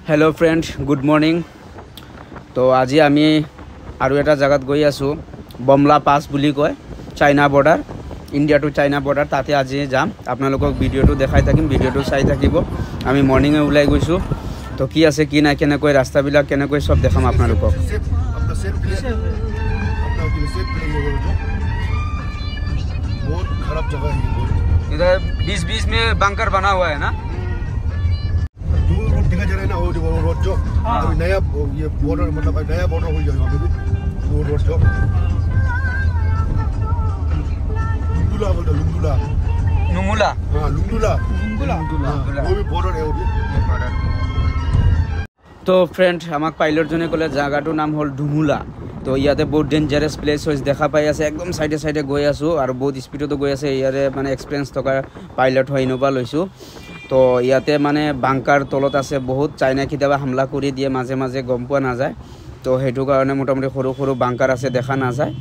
Hello friend good morning. तो आज आमी आरु एटा जगत गई आसो बमला पास बुली कय China border India to China border ताते आज जाम आपनालोকক भिडिओটো देखाई থাকিম भिडिओটো চাই থাকিব। आमी मर्निंगे उलाई गइसु तो कि आछे कि ना केनेকৈ रास्ताबिलाक केनेকৈ सब देखाम आपनालोকক। बहुत खराब जगह है इधर बीच में बंकर बना हुआ है ना। देखा जा रहा है ना वो रोड जो अभी नया ये बॉर्डर मतलब नया बॉर्डर हो जाएगा अभी वो रोड जो लुंगुला बोलते लुंगुला नुमुला हाँ लुंगुला वो भी बॉर्डर है वो भी बॉर्डर। तो फ्रेंड आमाक पाइलट जने कले जगाटो नाम हल डुमुला। तो इते बहुत डेंजारास प्लेस देखा पाई आसे एकदम साइडे साइडे गई आसो और बहुत स्पीडतो गई आसे इयारे माने एक्सपिरियंस थका पाइलट হয় इनोवा लैसो। तो इते माने बांकार तलत आसे बहुत चाइना केতিয়াबा हमला करि दिए माजे माजे गम पोৱা नाजाय। तो हेतु कारणे मोटामुटी सरू सरू बांकार आसे देखा नाजाय।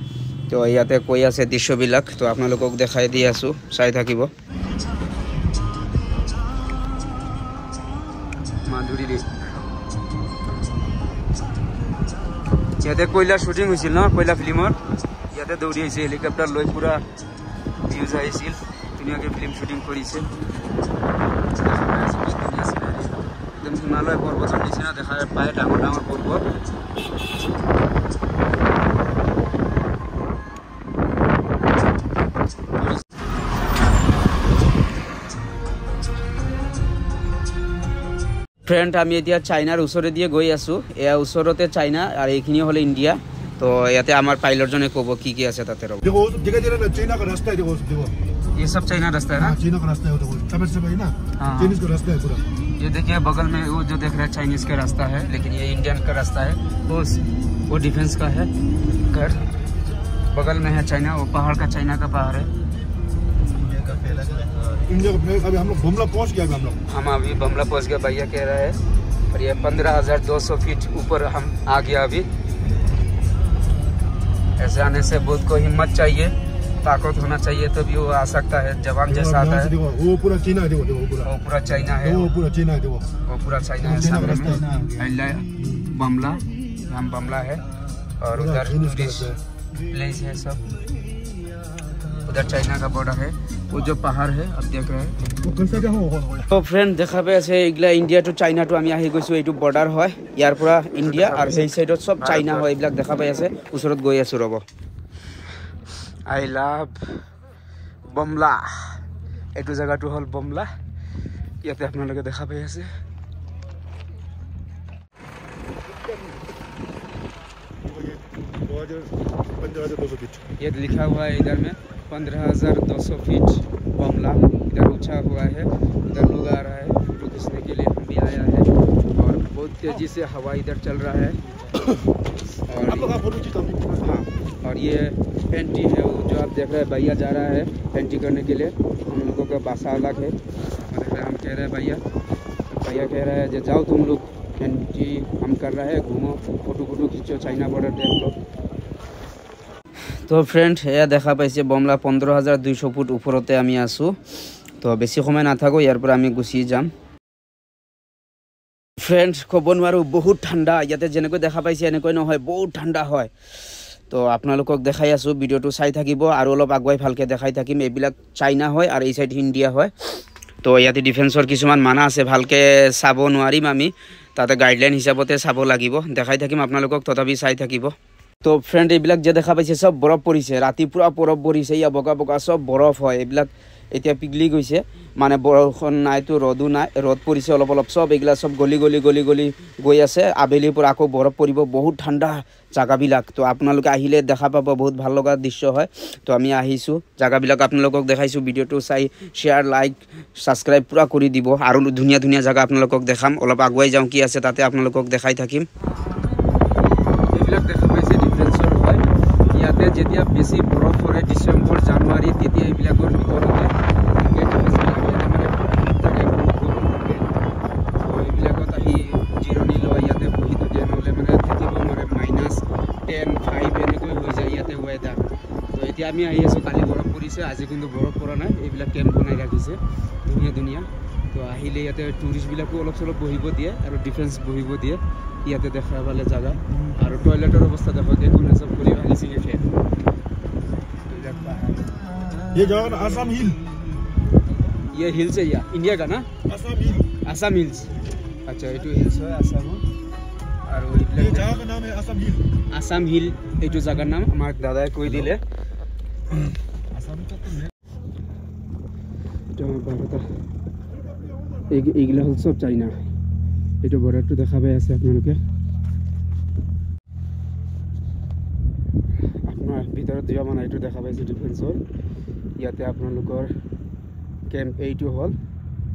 तो इते কৈ आसे दृश्यबिलाक तो आपनालोকক देखाई দি आसो চাই থাকিব। माधुरी रे इते कोयला शूटिंग হৈছিল न कोयला फिल्मर इते दौड़ी आइছে हेलिकप्टर লৈ पूरा ভিউজ আহিছিল ধুনীয়াকৈ ফিল্ম শুটিং কৰিছে। एकदम हिमालय पर्वतर निचिना देखा पाए डाঙर डाঙर पर्वत। फ्रेंड आमी एतिया चाइनार ओसरे दिए गई आसो एया ओसरते चाइना और एखिनि हले इंडिया। तो याते आमार पाइलट जने कब की आछे ताते रब देखो देखा जा रहा है चाइना का रास्ता है। देखो ये सब चाइना रास्ता है ना। चाइना का रास्ता है देखो तमिल से भाई ना चाइनीज का रास्ता है पूरा। ये देखिए बगल में वो जो देख रहे हैं चाइनीज का रास्ता है लेकिन ये इंडियन का रास्ता है। वो डिफेंस का है घर बगल में है चाइना वो पहाड़ का चाइना का पहाड़ है। इंडिया का अभी हम लोग बमला पहुंच गया हम अभी बमला पहुंच गया भैया कह रहा है। और ये 15,200 फीट ऊपर हम आ गया अभी। ऐसे आने से बहुत को हिम्मत चाहिए ताकत होना चाहिए तभी वो आ सकता है जवान जैसा आता है। वो पूरा चाइना है देखो वो पूरा चाइना है वो पूरा चाइना है देखो वो पूरा चाइना है सामने में बमला हम बमला है और उधर टूरिस्ट प्लेस है सब। उधर चाइना का बॉर्डर है वो जो पहाड़ है अब देख रहे हैं। तो फ्रेंड देखा पे আছে এগুলা ইন্ডিয়া টু চাইনা টু আমি আহি গৈছো এইটো বৰ্ডাৰ হয় ইয়াৰ পৰা ইন্ডিয়া আৰু সেই সাইডত সব চাইনা হয় এইবিলাক দেখা পাই আছে ওচৰত গৈ আছো ৰব। I love बमला এইটো জায়গাটো হল बमला ইয়াতে আপোনালোকে দেখা পাই আছে। ये लिखा हुआ है इधर में 15,200 फीट बमला इधर ऊंचा हुआ है। इधर लोग आ रहा है फोटो खींचने के लिए हम भी आया है और बहुत तेजी से हवा इधर चल रहा है। और ये पेंटी है वो जो आप देख रहे हैं भैया जा रहा है पेंटी करने के लिए। हम लोगों का भाषा अलग है और हम कह रहे हैं भैया कह रहा है जाओ तुम लोग पेंटी हम कर रहे हैं घूमो फोटो खींचो चाइना बॉर्डर देख लो। तो फ्रेंड एया देखा पाइसे बमला 15,200 फुट ऊपरते आमी आसो। तो बेसि समय नाथाको यार पर आमी गुसि जाम। फ्रेंड कब नारो बहुत ठंडा इते जेनेको देखा पाइसे एनेको নহয় बहुत ठंडा হয়। तो आपनालोকক देखाई आसो भिडिओটো চাই থাকিব আৰু অলপ আগুৱাই ভালকে দেখাই থাকিম। এইবিলাক চাইনা হয় আৰু এই সাইড ইন্ডিয়া হয়। তো ইয়াতে ডিফেন্সৰ কিছুমান মানা আছে ভালকে চাব নোৱাৰিম আমি তাতে গাইডলাইন হিচাপতে চাব লাগিব দেখাই থাকিম আপোনালোকক তথাপি চাই থাকিব। तो फ्रेंड এইবিলাক যে দেখা পাইছে সব বৰফ পৰিছে ৰাতি পুৰা বৰফ পৰিছে ইয়া বগা বগা সব বৰফ হয় এইবিলাক এতিয়া পিগলি গৈছে মানে বৰষুণ নাই তো ৰদু নাই ৰদ পৰিছে অলপ অলপ সব এইগলা সব গলি গলি গলি গলি গৈ আছে আবেলি পৰা আকৌ বৰফ পৰিব বহুত ঠাণ্ডা জায়গাবিলাক। তো আপোনালোকে আহিলে দেখা পাব বহুত ভাল লগা দৃশ্য হয়। তো আমি আহিছো জায়গাবিলাক আপোনালোকক দেখাইছো भिडिओটো চাই শেয়ার লাইক সাবস্ক্রাইব পুৰা কৰি দিব আৰু ধুনীয়া ধুনীয়া জায়গা আপোনালোকক দেখাম অলপ আগুৱাই যাওঁ কি আছে তাতে আপোনালোকক দেখাই থাকিম। এইবিলাক দেখা পাইছে ডিফেন্সৰ হয় ইয়াতে যেতিয়া বেছি বৰফ পৰে ডিসেম্বৰ জানুৱাৰী তেতিয়া এইবিলাকৰ ভিতৰতে এইবিলাকত আহি জিৰণি লয় ইয়াতে বহি দিয়ে নহ'লে মানে থাকিব নোৱাৰে -10 5 এনেকৈ হৈ যায় ইয়াতে ৱেডাৰ। তো এতিয়া আমি আহি আছো কালি বৰফ পৰিছে আজি কিন্তু বৰফ পৰা নাই এইবিলাক কেম্প বনাই ৰাখিছে ধুনীয়া ধুনীয়া। তো আহিলে ইয়াতে টুৰিষ্টবিলাকো অলপ চলপ বহিব দিয়ে আৰু ডিফেন্স বহিব দিয়ে ইয়াতে দেখা পালে জাগা আৰু টয়লেটৰ অৱস্থা দেখো দেখোন চব কৰি ভাঙিছে গেছে ये जगह ना आसाम हिल ये हिल्स है या इंडिया का ना आसाम हिल आसाम हिल्स अच्छा ये हिल्स है आसाम और ये जगह का नाम है आसाम हिल आसाम हिल ये जगह नाम আমার দাদাই কই দিলে आसाम का तो তো বারটা এইগুলা হল সব চাইনা এটা বর্ডারটো দেখা পাই আছে আপোনালোকে আপোনাৰ ভিতৰত যোৱা মানে এইটো দেখা পাইছে ডিফেন্সৰ ইয়াতে আপোনালোকৰ কেম্প এইটো হল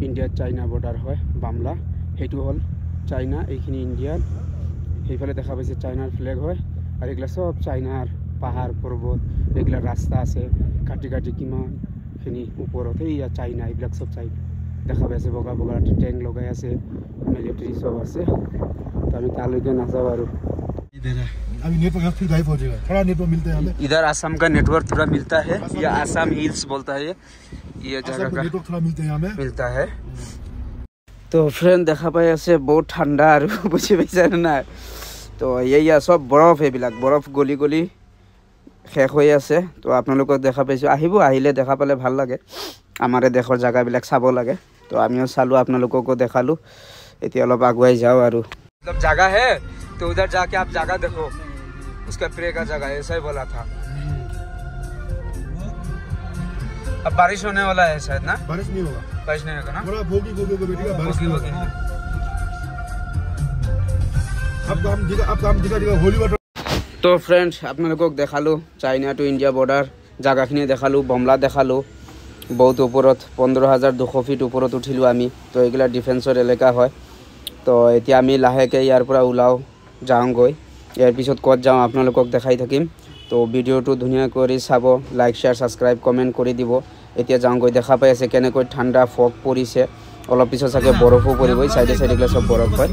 ইণ্ডিয়া চাইনা বৰ্ডাৰ হয় বামলা সেইটো হল চাইনা এইখিনি ইণ্ডিয়াৰ সেইফালে দেখা পাইছে চাইনাৰ ফ্লেগ হয় আৰু এইগুলা সব চাইনাৰ পাহাৰ পৰ্বত এইগুলা ৰাস্তা আছে কাটি কাটি কিমানখিনি ওপৰত এইয়া চাইনা এইবিলাক সব চাইনা দেখা পাইছে বগা বগা ট্যাঙ্ক লগাই আছে মিলিটারি সব আছে তো আমি তালৈকে নাযাওঁ আৰু अभी नेटवर्क फिर गायब हो जाएगा थोड़ा नेटवर्क मिलता है हमें इधर असम का नेटवर्क थोड़ा मिलता है ये असम हिल्स बोलता है ये जगह का नेटवर्क थोड़ा मिलता है हमें मिलता है तो फ्रेंड দেখা পাই আছে বহুত ঠান্ডা আৰু বুঝি পাইছে না তো এইয়া সব বৰফ এইবিলাক বৰফ গলি গলি শেষ হৈ আছে তো আপোনালোকক দেখা পাইছো আহিব আহিলে দেখা পালে ভাল লাগে আমাৰে দেশৰ জায়গাবিলাক চাব লাগে তো আমিও চালো আপোনালোককো দেখালো এতিয়া অলপ আগুৱাই যাও আৰু मतलब जगह है तो उधर जाके आप जगह देखो उसका प्रे का जगह ऐसा ही बोला था अब बारिश होने वाला है शायद ना बारिश नहीं होगा बारिश नहीं होगा ना थोड़ा भोगी बेटिका बारिश नहीं होगा अब काम दिखा होली वाटर तो फ्रेंड्स আপোনালোকক দেখালো চাইনা টু ইন্ডিয়া বর্ডার জায়গাখিনি দেখালো বমলা দেখালো বহুত ওপৰত 15200 ফিট ওপৰত উঠিলো আমি তো এগুলা ডিফেন্সৰ এলেকা হয় তো এতিয়া আমি লাহেকে ইয়াৰ পৰা ওলাও যাওঁগৈ ইয়াৰ পিছত ক'ত যাওঁ আপোনালোকক দেখাই থাকিম তো ভিডিঅ'টো ধুনীয়া কৰি চাব লাইক শ্বেয়াৰ ছাবস্ক্ৰাইব কমেণ্ট কৰি দিব এতিয়া যাওঁগৈ দেখা পাই আছে কেনেকৈ ঠাণ্ডা ফগ পৰিছে অলপ পিছত চাগে বৰফো পৰিব চাইডে চাইডে সব বৰফ হয়